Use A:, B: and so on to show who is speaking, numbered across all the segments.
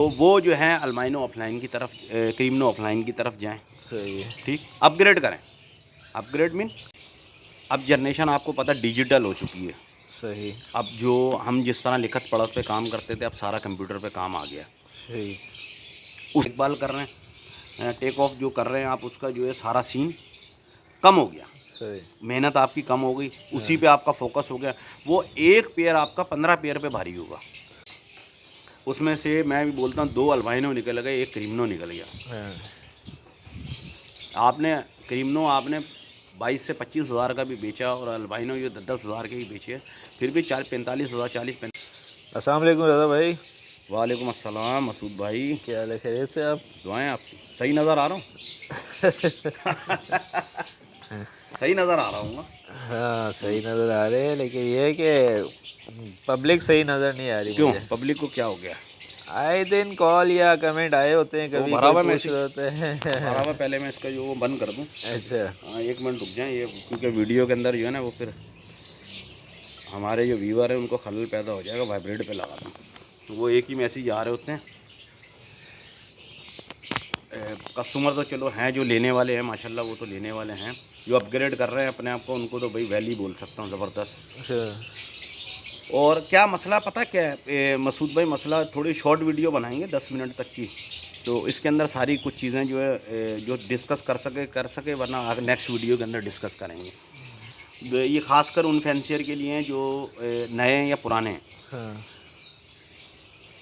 A: तो वो जो है अल्बाइनो ऑफलाइन की तरफ क्रीमनो ऑफलाइन की तरफ जाएं।
B: सही है।
A: ठीक, अपग्रेड करें। अपग्रेड मीन अब जनरेशन आपको पता डिजिटल हो चुकी है।
B: सही।
A: अब जो हम जिस तरह लिखत पढ़त पे काम करते थे, अब सारा कंप्यूटर पे काम आ गया।
B: सही।
A: उस इकबाल कर रहे हैं, टेक ऑफ जो कर रहे हैं आप, उसका जो है सारा सीन कम हो गया।
B: सही।
A: मेहनत आपकी कम हो गई, उसी
B: हाँ।
A: पे आपका फोकस हो गया। वो एक पेयर आपका 15 पेयर पे भारी होगा। उसमें से मैं भी बोलता हूँ 2 अल्बाइनो निकल गए, 1 क्रीमनो निकल गया।
B: हाँ।
A: आपने क्रीमनो आपने 22 से 25 हज़ार का भी बेचा और अल्बाइनो ये 10 हज़ार के ही बेचे, फिर भी 45 हज़ार 40-45।
B: अस्सलाम वालेकुम रज़ा भाई।
A: वालेकुम अस्सलाम मसूद भाई।
B: क्या हाल है, खैरियत से आप?
A: दुआएं आपकी। सही नज़र आ रहा हूँ? सही नज़र आ रहा हूँ।
B: हाँ सही नज़र आ रहे हैं, लेकिन ये है कि पब्लिक सही नज़र नहीं आ रही
A: क्यों,
B: मुझे।
A: पब्लिक को क्या हो गया?
B: आए दिन कॉल या कमेंट आए होते हैं,
A: तो वो
B: कभी
A: भरा
B: कोई
A: हुआ
B: पूछ
A: मैसेज
B: रहे होते
A: भरा हुआ,
B: हैं।
A: पहले मैं इसका जो वो बंद कर दूँ।
B: अच्छा।
A: हाँ 1 मिनट रुक जाएँ ये, क्योंकि वीडियो के अंदर जो है ना वो फिर हमारे जो व्यूअर हैं उनको खलल पैदा हो जाएगा। वाइब्रेट पे लगा दूँ तो वो एक ही मैसेज आ रहे होते हैं। कस्टमर तो चलो हैं जो लेने वाले हैं, माशाल्लाह वो तो लेने वाले हैं। जो अपग्रेड कर रहे हैं अपने आप को, उनको तो भाई वैली बोल सकता हूँ, ज़बरदस्त।
B: अच्छा।
A: और क्या मसला पता क्या है मसूद भाई, मसला थोड़ी शॉर्ट वीडियो बनाएंगे 10 मिनट तक की, तो इसके अंदर सारी कुछ चीज़ें जो है जो डिस्कस कर सके, वरना नेक्स्ट वीडियो के अंदर डिस्कस करेंगे। ये खासकर उन फैंसियर के लिए हैं जो नए हैं या पुराने हैं।
B: हाँ।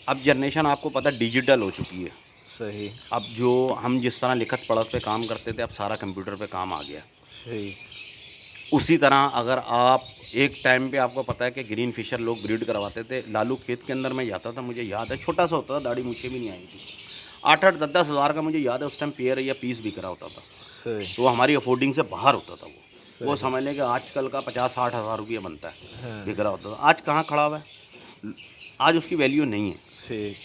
A: अब जनरेशन आपको पता डिजिटल हो चुकी है।
B: सही।
A: अब जो हम जिस तरह लिखत पढ़त पे काम करते थे, अब सारा कंप्यूटर पे काम आ गया।
B: सही।
A: उसी तरह अगर आप एक टाइम पे, आपको पता है कि ग्रीन फिशर लोग ब्रीड करवाते थे। लालू खेत के अंदर मैं जाता था, मुझे याद है, छोटा सा होता था, दाढ़ी मुझे भी नहीं आई थी। 8-8 10-10 हज़ार का मुझे याद है उस टाइम पेयर या पीस बिक रहा होता था।
B: सही।
A: तो वो हमारी अफोर्डिंग से बाहर होता था। वो
B: सही।
A: समझ लें कि आजकल का 50-60 हज़ार रुपये बनता है,
B: हाँ।
A: बिक रहा होता था। आज कहाँ खड़ा हुआ है? आज उसकी वैल्यू नहीं है।
B: ठीक।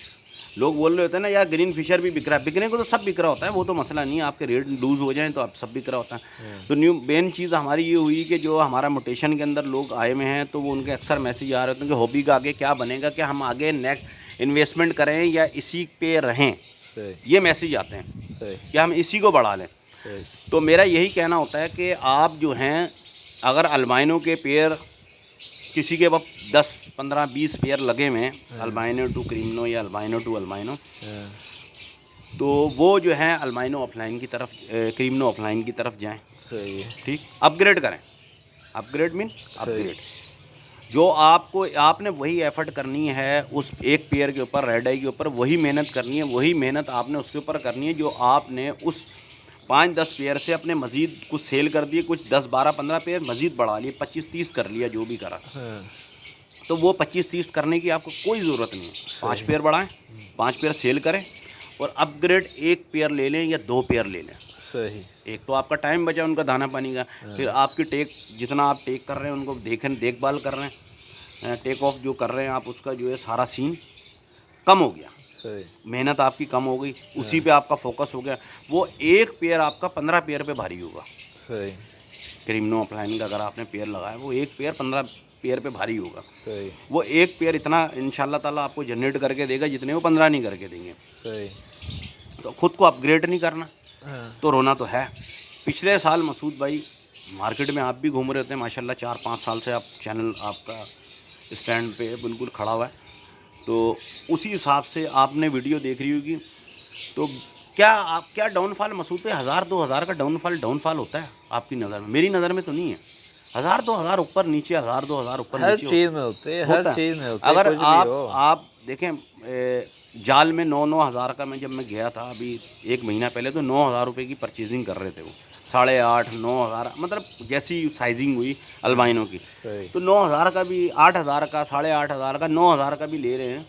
A: लोग बोल रहे होते हैं ना यार ग्रीन फिशर भी बिक रहा है। बिकने को तो सब बिक रहा होता है, वो तो मसला नहीं है। आपके रेट लूज़ हो जाएं तो आप सब बिक रहा होता है।
B: हाँ।
A: तो न्यू मेन चीज़ हमारी ये हुई कि जो हमारा मोटेशन के अंदर लोग आए हुए हैं, तो वो उनके अक्सर मैसेज आ रहे होते हैं कि हॉबी का आगे क्या बनेगा, कि हम आगे नेक्स्ट इन्वेस्टमेंट करें या इसी पे रहें।
B: सही।
A: ये मैसेज आते हैं
B: सही।
A: कि हम इसी को बढ़ा लें।
B: सही।
A: तो मेरा यही कहना होता है कि आप जो हैं, अगर अल्बाइनो के पेयर किसी के पास 10 15 20 पेयर लगे हुए हैं,
B: हाँ।
A: अल्बाइनो टू क्रीमनो या अल्बाइनो टू अल्बाइनो,
B: हाँ।
A: तो वो जो है अल्बाइनो ऑफलाइन की तरफ क्रीमनो ऑफलाइन की तरफ जाएं।
B: सही है।
A: ठीक, अपग्रेड करें। अपग्रेड मीन
B: सही।
A: अपग्रेड। जो आपको आपने वही एफर्ट करनी है उस एक पेयर के ऊपर, रेड आई के ऊपर, वही मेहनत करनी है, वही मेहनत आपने उसके ऊपर करनी है जो आपने उस 5-10 पेयर से अपने मज़ीद कुछ सेल कर दिए, कुछ 10-12-15 पेयर मज़ीद बढ़ा लिए, 25-30 कर लिया, जो भी करा।
B: हाँ।
A: तो वो 25-30 करने की आपको कोई ज़रूरत नहीं है। 5 पेयर बढ़ाएं, 5 पेयर सेल करें, और अपग्रेड 1 पेयर ले लें या 2 पेयर ले लें।
B: सही।
A: एक तो आपका टाइम बचा उनका दाना पानी का,
B: हाँ।
A: फिर आपकी जितना आप टेक कर रहे हैं उनको देखभाल कर रहे हैं, टेक ऑफ जो कर रहे हैं आप, उसका जो है सारा सीन कम हो गया।
B: सही।
A: मेहनत आपकी कम हो गई, उसी
B: हाँ।
A: पे आपका फोकस हो गया। वो एक पेयर आपका 15 पेयर पे भारी होगा।
B: सही।
A: क्रीमनो ऑफलाइन का अगर आपने पेयर लगाया, वो एक पेयर 15 पेयर पे भारी होगा।
B: सही।
A: वो एक पेयर इतना इंशाल्लाह ताला आपको जनरेट करके देगा जितने वो 15 नहीं करके देंगे।
B: सही।
A: तो खुद को अपग्रेड नहीं करना
B: हाँ।
A: तो रोना तो है। पिछले साल मसूद भाई मार्केट में आप भी घूम रहे होते हैं, माशाल्लाह 4-5 साल से आप चैनल आपका स्टैंड पे बिल्कुल खड़ा हुआ है, तो उसी हिसाब से आपने वीडियो देख रही होगी। तो क्या डाउनफॉल मसूद पे 1000-2000 का डाउनफॉल होता है आपकी नज़र में? मेरी नज़र में तो नहीं है। 1000-2000 ऊपर नीचे, 1000-2000 ऊपर
B: हर
A: नीचे
B: चीज़ में होते हैं, हर
A: होता है।
B: चीज़ में होते हैं,
A: अगर
B: कुछ भी हो।
A: आप देखें, जाल में 9-9 हज़ार का, मैं जब मैं गया था अभी 1 महीना पहले, तो 9 हज़ार रुपये की परचेजिंग कर रहे थे वो। 8.5-9 हज़ार, मतलब जैसी साइजिंग हुई अल्बाइनो की,
B: सही।
A: तो 9 हज़ार का भी, 8 हज़ार का, 8.5 हज़ार का, 9 हज़ार का भी ले रहे हैं,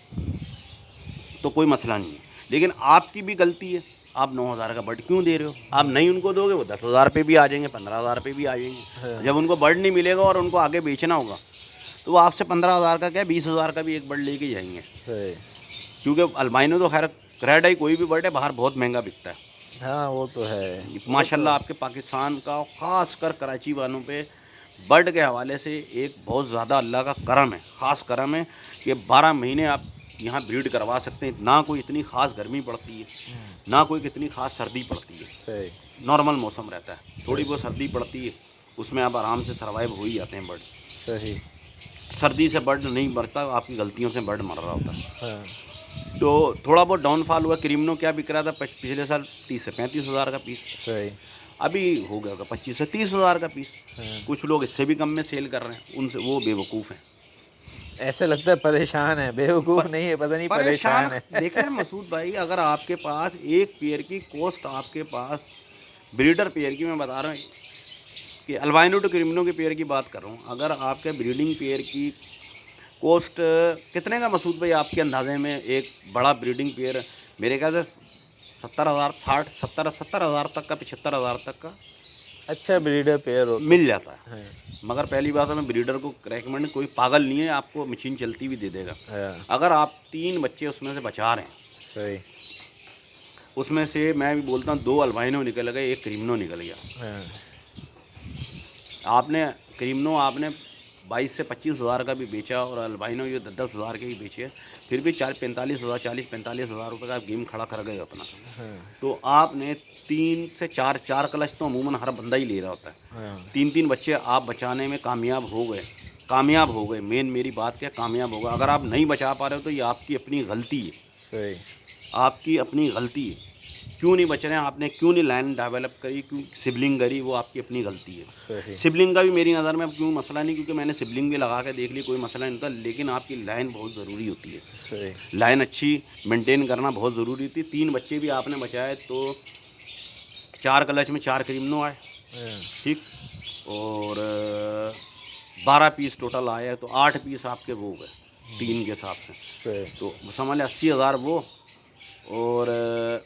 A: तो कोई मसला नहीं है। लेकिन आपकी भी गलती है, आप 9 हज़ार का बर्ड क्यों दे रहे हो? आप नहीं उनको दोगे, वो 10 हज़ार पे भी आ जाएंगे, 15 हज़ार पे भी आ जाएंगे।
B: हाँ।
A: जब उनको बर्ड नहीं मिलेगा और उनको आगे बेचना होगा, तो वो आपसे 15 हज़ार का क्या 20 हज़ार का भी एक बर्ड लेके जाएंगे।
B: सही।
A: क्योंकि अल्बाइनो तो खैर रेड आई कोई भी बर्ड है, बाहर बहुत महंगा बिकता है।
B: हाँ वो तो है।
A: माशाल्लाह आपके पाकिस्तान का, ख़ास कर कराची वालों पे बर्ड के हवाले से एक बहुत ज़्यादा अल्लाह का करम है, ख़ास करम है कि 12 महीने आप यहाँ ब्रीड करवा सकते हैं। ना कोई इतनी ख़ास गर्मी पड़ती है, ना कोई कितनी ख़ास सर्दी पड़ती है,
B: सही
A: नॉर्मल मौसम रहता है। थोड़ी बहुत सर्दी पड़ती है, उसमें आप आराम से सर्वाइव हो ही जाते हैं बर्ड।
B: सही।
A: सर्दी से बर्ड नहीं मरता, आपकी गलतियों से बर्ड मर रहा होता है।
B: हाँ
A: तो थोड़ा बहुत डाउनफॉल हुआ। क्रीमनो क्या बिक रहा था पिछले साल 30 से 35 हज़ार का पीस,
B: सही।
A: अभी हो गया होगा 25 से 30 हज़ार का पीस। कुछ लोग इससे भी कम में सेल कर रहे हैं, उनसे वो बेवकूफ़ हैं।
B: ऐसे लगता है परेशान है, बेवकूफ़ नहीं है, पता नहीं परेशान है।
A: देखिए मसूद भाई, अगर आपके पास एक पेयर की कॉस्ट, आपके पास ब्रीडर पेयर की मैं बता रहा हूँ कि अल्बाइनो टू क्रिमिनो के पेयर की बात कर रहा हूँ, अगर आपके ब्रीडिंग पेयर की कॉस्ट कितने का मसूद भाई आपके अंदाजे में? एक बड़ा ब्रीडिंग पेयर मेरे ख्याल से 70,000, 70,000 तक का, 75,000 तक का
B: अच्छा ब्रीडर पेयर हो
A: मिल जाता है।
B: हाँ,
A: मगर पहली बात है, मैं ब्रीडर को रेकमेंड, कोई पागल नहीं है, आपको मशीन चलती भी दे देगा।
B: हाँ,
A: अगर आप 3 बच्चे उसमें से बचा रहे हैं,
B: सही।
A: उसमें से मैं भी बोलता हूँ 2 अल्बाइनो निकल गए, 1 क्रीमनो निकल गया।
B: हाँ,
A: आपने क्रीमनो आपने 22 से 25 हज़ार का भी बेचा और अल्बाइनो ये 10 हज़ार के ही बेचे, फिर भी 40-45 हज़ार रुपये का गेम खड़ा कर गए अपना।
B: हाँ,
A: तो आपने 3 से 4 क्लच तो अमूमन हर बंदा ही ले रहा होता है।
B: हाँ,
A: 3 बच्चे आप बचाने में कामयाब हो गए। मेन मेरी बात क्या, कामयाब हो गए। अगर आप नहीं बचा पा रहे हो तो ये आपकी अपनी गलती है,
B: सही।
A: आपकी अपनी गलती है। क्यों नहीं बच रहे हैं, आपने क्यों नहीं लाइन डेवलप करी, क्यों सिबलिंग करी, वो आपकी अपनी गलती है।
B: सही।
A: सिबलिंग का भी मेरी नज़र में क्यों मसला नहीं, क्योंकि मैंने सिबलिंग भी लगा के देख ली, कोई मसला नहीं था, लेकिन आपकी लाइन बहुत ज़रूरी होती है।
B: सही।
A: लाइन अच्छी मेंटेन करना बहुत ज़रूरी थी। 3 बच्चे भी आपने बचाए तो 4 क्लच में 4 क्रीमनो आए,
B: हाँ,
A: ठीक, और 12 पीस टोटल आए, तो 8 पीस आपके वो हो गए 3 के हिसाब से।
B: सही।
A: तो समझ लें 80,000 वो, और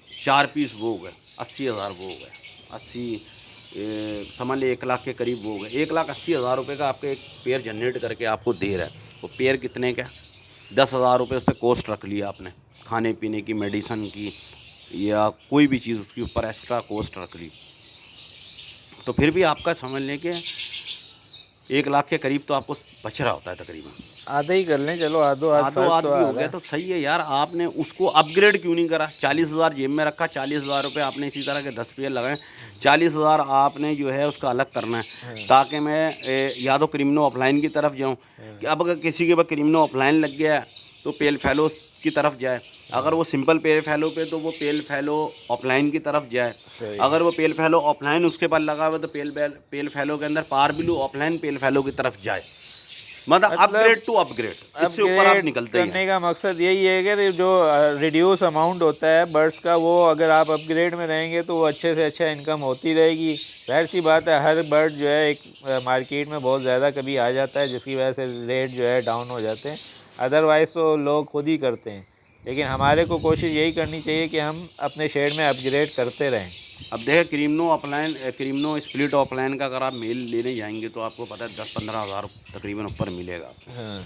A: 4 पीस वो हो गए 80,000 वो हो गए। 80 समझ लें 1 लाख के करीब वो हो गए। 1,80,000 रुपये का आपके एक पेयर जनरेट करके आपको दे रहा है। वो पेयर कितने का? 10,000 रुपये उस पर कॉस्ट रख लिया आपने, खाने पीने की, मेडिसन की, या कोई भी चीज़ उसके ऊपर एक्स्ट्रा कॉस्ट रख ली, तो फिर भी आपका समझ लें कि 1 लाख के करीब तो आपको बच रहा होता है तकरीबन।
B: आधा ही कर लें, चलो आधो आध
A: आधो
B: फर्क
A: आध
B: तो
A: भी
B: आ
A: हो गया
B: रहा
A: तो सही है यार। आपने उसको अपग्रेड क्यों नहीं करा? 40,000 जेब में रखा, 40,000 रुपये आपने इसी तरह के 10 पेयर लगाए, 40,000 आपने जो है उसका अलग करना है, ताकि मैं या तो क्रिमिनो ऑफलाइन की तरफ जाऊँ, कि अब अगर किसी के पास क्रिमिनो ऑफलाइन लग गया है तो पेल फैलो की तरफ जाए। अगर वो सिंपल पेल फैलो पे तो वो पेल फैलो ऑफलाइन की तरफ जाए।
B: सही।
A: अगर वो पेल फैलो ऑफलाइन उसके पास लगा हुआ तो पेल फैलो के अंदर पार बिलू ऑफलाइन पेल फैलो की तरफ जाए। मतलब अपग्रेड टू अपग्रेड, इससे ऊपर आप
B: अपग्रेड
A: निकलते ही
B: करने
A: हैं।
B: का मकसद यही है कि जो रिड्यूस अमाउंट होता है बर्ड्स का, वो अगर आप अपग्रेड में रहेंगे तो वो अच्छे से अच्छा इनकम होती रहेगी। जाहिर सी बात है, हर बर्ड जो है एक मार्केट में बहुत ज़्यादा कभी आ जाता है, जिसकी वजह से रेट जो है डाउन हो जाते हैं। अदरवाइज़ तो लोग खुद ही करते हैं, लेकिन हमारे को कोशिश यही करनी चाहिए कि हम अपने शेड में अपग्रेड करते रहें।
A: अब देखिए क्रीमनो स्प्लिट ऑफलाइन का अगर आप मेल लेने जाएंगे तो आपको पता है 10-15 हज़ार तकरीबन ऊपर मिलेगा।
B: हाँ,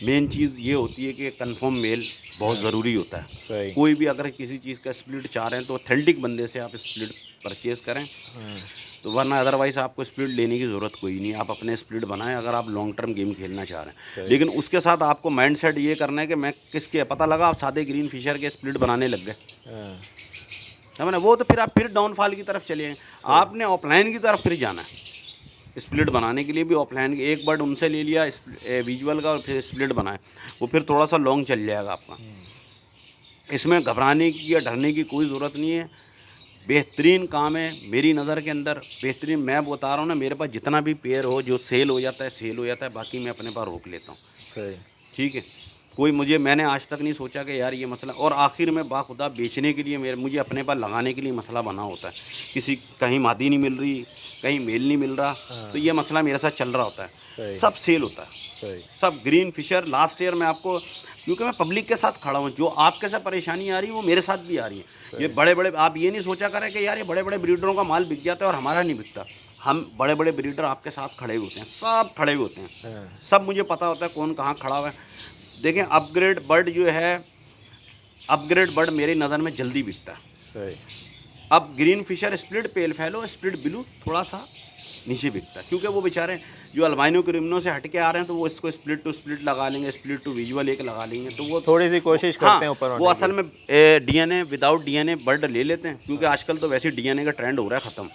A: मेन चीज़ ये होती है कि कंफर्म मेल बहुत ज़रूरी होता है।
B: सही।
A: कोई भी अगर किसी चीज़ का स्प्लिट चाह रहे हैं तो ऑथेंटिक बंदे से आप स्प्लिट परचेज़ करें,
B: हाँ,
A: तो वरना अदरवाइज़ आपको स्प्लिट लेने की ज़रूरत कोई नहीं। आप अपने स्प्लिट बनाएं अगर आप लॉन्ग टर्म गेम खेलना चाह रहे हैं। लेकिन उसके साथ आपको माइंड सेट ये करना है कि मैं किसके, पता लगा आप सादे ग्रीन फिशर के स्प्लिट बनाने लग गए,
B: हाँ,
A: समझ, वो तो फिर आप फिर डाउनफॉल की तरफ चले हैं। आपने ऑफलाइन की तरफ फिर जाना है। स्प्लिट बनाने के लिए भी ऑफलाइन एक बर्ड उनसे ले लिया विजुअल का और फिर स्प्लिट बनाए, वो फिर थोड़ा सा लॉन्ग चल जाएगा आपका। इसमें घबराने की या डरने की कोई ज़रूरत नहीं है। बेहतरीन काम है मेरी नज़र के अंदर, बेहतरीन। मैं बता रहा हूँ ना, मेरे पास जितना भी पेयर हो जो सेल हो जाता है, बाकी मैं अपने पास रोक लेता हूँ,
B: सही।
A: ठीक है। मैंने आज तक नहीं सोचा कि यार ये मसला, और आखिर में बाखुदा बेचने के लिए मुझे अपने पास लगाने के लिए मसला बना होता है। किसी कहीं मादी नहीं मिल रही, कहीं मेल नहीं मिल रहा, तो ये मसला मेरे साथ चल रहा होता है। सब सेल होता है,
B: सही।
A: सब ग्रीन फिशर। लास्ट ईयर मैं आपको, क्योंकि मैं पब्लिक के साथ खड़ा हूँ, जो आपके साथ परेशानी आ रही है वो मेरे साथ भी आ रही है। ये बड़े बड़े, आप ये नहीं सोचा करें कि यार ये बड़े बड़े ब्रीडरों का माल बिक जाता है और हमारा नहीं बिकता। हम बड़े बड़े ब्रीडर आपके साथ खड़े हुए होते हैं, सब खड़े हुए होते हैं,
B: हाँ,
A: सब मुझे पता होता है कौन कहाँ खड़ा हुआ है। देखें, अपग्रेड बर्ड जो है, अपग्रेड बर्ड मेरी नज़र में जल्दी बिकता है।
B: सही।
A: अब ग्रीन फिशर स्प्लिट पेल फैलो स्प्लिट ब्लू थोड़ा सा नीचे बिकता है, क्योंकि वो बेचारे जो अल्बाइनो क्रिमिनो से हट के आ रहे हैं तो वो इसको स्प्लिट टू स्प्लिट लगा लेंगे, स्प्लिट टू विजुअल एक लगा लेंगे, तो वो
B: थोड़ी सी कोशिश
A: हाँ
B: करते हैं ऊपर
A: वो
B: होने
A: असल में डीएनए विदाउट डीएनए बर्ड ले लेते हैं, क्योंकि आजकल तो वैसे डीएनए का ट्रेंड हो रहा है ख़त्म।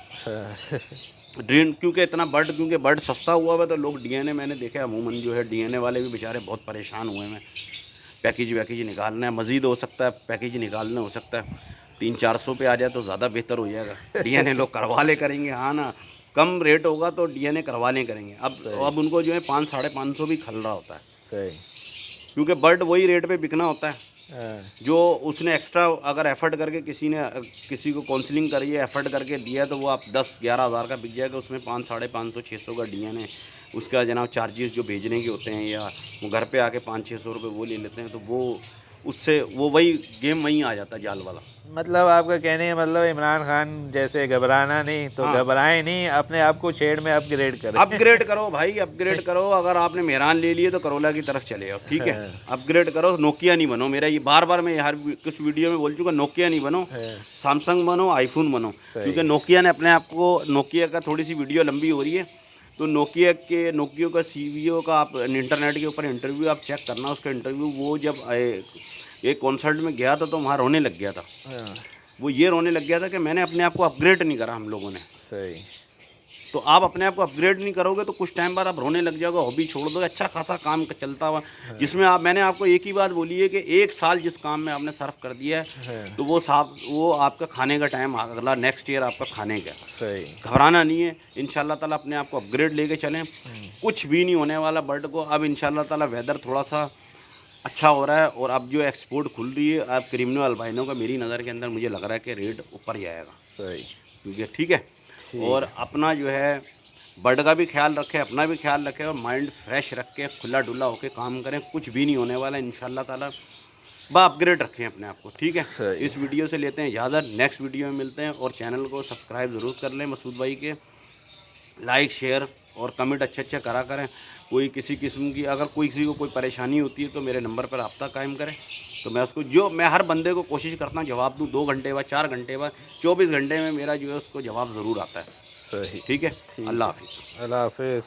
B: की।
A: ड्रीन क्योंकि इतना बर्ड, क्योंकि बर्ड सस्ता हुआ है तो लोग डीएनए, मैंने देखा है अमूमन जो है डीएनए वाले भी बेचारे बहुत परेशान हुए हैं, पैकेज वैकेज निकालना है, मज़ीद हो सकता है पैकेज निकालना हो सकता है 300-400 पे आ जाए तो ज़्यादा बेहतर हो जाएगा। डीएनए लोग करवा ले करेंगे, हाँ ना, कम रेट होगा तो डीएनए करवा ले करेंगे। अब उनको जो है 500-550 भी खल रहा होता है,
B: सही,
A: क्योंकि बर्ड वही रेट पे बिकना होता है
B: हाँ,
A: जो उसने एक्स्ट्रा अगर एफर्ट करके किसी को काउंसलिंग करी है, एफर्ट करके दिया है, तो वो आप 10-11 हज़ार का बिक जाएगा, उसमें 500-550-600 का डीएनए, उसका जनाब चार्जेस जो भेजने के होते हैं, या वो घर पे आके 500-600 रुपये वो ले लेते हैं, तो वो उससे वो वही गेम वहीं आ जाता है जाल वाला।
B: मतलब आपका कहने का मतलब इमरान खान जैसे घबराना नहीं, तो
A: हाँ।
B: घबराएं नहीं, अपने आप को शेड में अपग्रेड करें।
A: अपग्रेड करो भाई, अपग्रेड करो। अगर आपने मेहरान ले लिए तो करोला की तरफ चले जाओ, ठीक है। अपग्रेड करो, नोकिया नहीं बनो। मेरा ये बार बार मैं हर कुछ वीडियो में बोल चुका, नोकिया नहीं बनो, सैमसंग बनो, आईफोन बनो, क्योंकि नोकिया ने अपने आप को, नोकिया का थोड़ी सी वीडियो लंबी हो रही है तो नोकिया का सीवीओ का आप इंटरनेट के ऊपर इंटरव्यू आप चेक करना, उसका इंटरव्यू। वो जब एक कॉन्सर्ट में गया था तो वहाँ रोने लग गया था। वो ये रोने लग गया था कि मैंने अपने आप को अपग्रेड नहीं करा हम लोगों ने।
B: सही।
A: तो आप अपने आप को अपग्रेड नहीं करोगे तो कुछ टाइम बाद आप रोने लग जाओगे, हॉबी छोड़ दोगे, अच्छा खासा काम चलता हुआ जिसमें आप, मैंने आपको एक ही बात बोली है कि 1 साल जिस काम में आपने सर्व कर दिया है तो वो आपका खाने का टाइम अगला नेक्स्ट ईयर आपका खाने का।
B: सही।
A: घबराना नहीं है, इंशाल्लाह ताला अपने आप को अपग्रेड लेके चलें, कुछ भी नहीं होने वाला बर्ड को। अब इंशाल्लाह ताला वेदर थोड़ा सा अच्छा हो रहा है और अब जो एक्सपोर्ट खुल रही है अब क्रिमिनो अल्बाइनो का, मेरी नज़र के अंदर मुझे लग रहा है कि रेट ऊपर जाएगा।
B: सही,
A: क्योंकि ठीक है। और अपना जो है बर्ड का भी ख्याल रखें, अपना भी ख्याल रखें और माइंड फ्रेश रख के खुला डुला होकर काम करें, कुछ भी नहीं होने वाला इंशाल्लाह ताला। अपग्रेड रखें अपने आप को, ठीक है। इस वीडियो से लेते हैं इजाज़त, नेक्स्ट वीडियो में मिलते हैं। और चैनल को सब्सक्राइब ज़रूर कर लें मसूद भाई के, लाइक शेयर और कमेंट अच्छे करा करें। कोई किसी किस्म की अगर किसी को कोई परेशानी होती है तो मेरे नंबर पर रब्ता कायम करें, तो मैं उसको, जो मैं हर बंदे को कोशिश करता हूँ जवाब दूँ, 2 घंटे बाद, 4 घंटे बाद, 24 घंटे में मेरा जो है उसको जवाब ज़रूर आता है।
B: सही,
A: ठीक है। अल्लाह हाफिज़।
B: अल्लाह हाफिज़।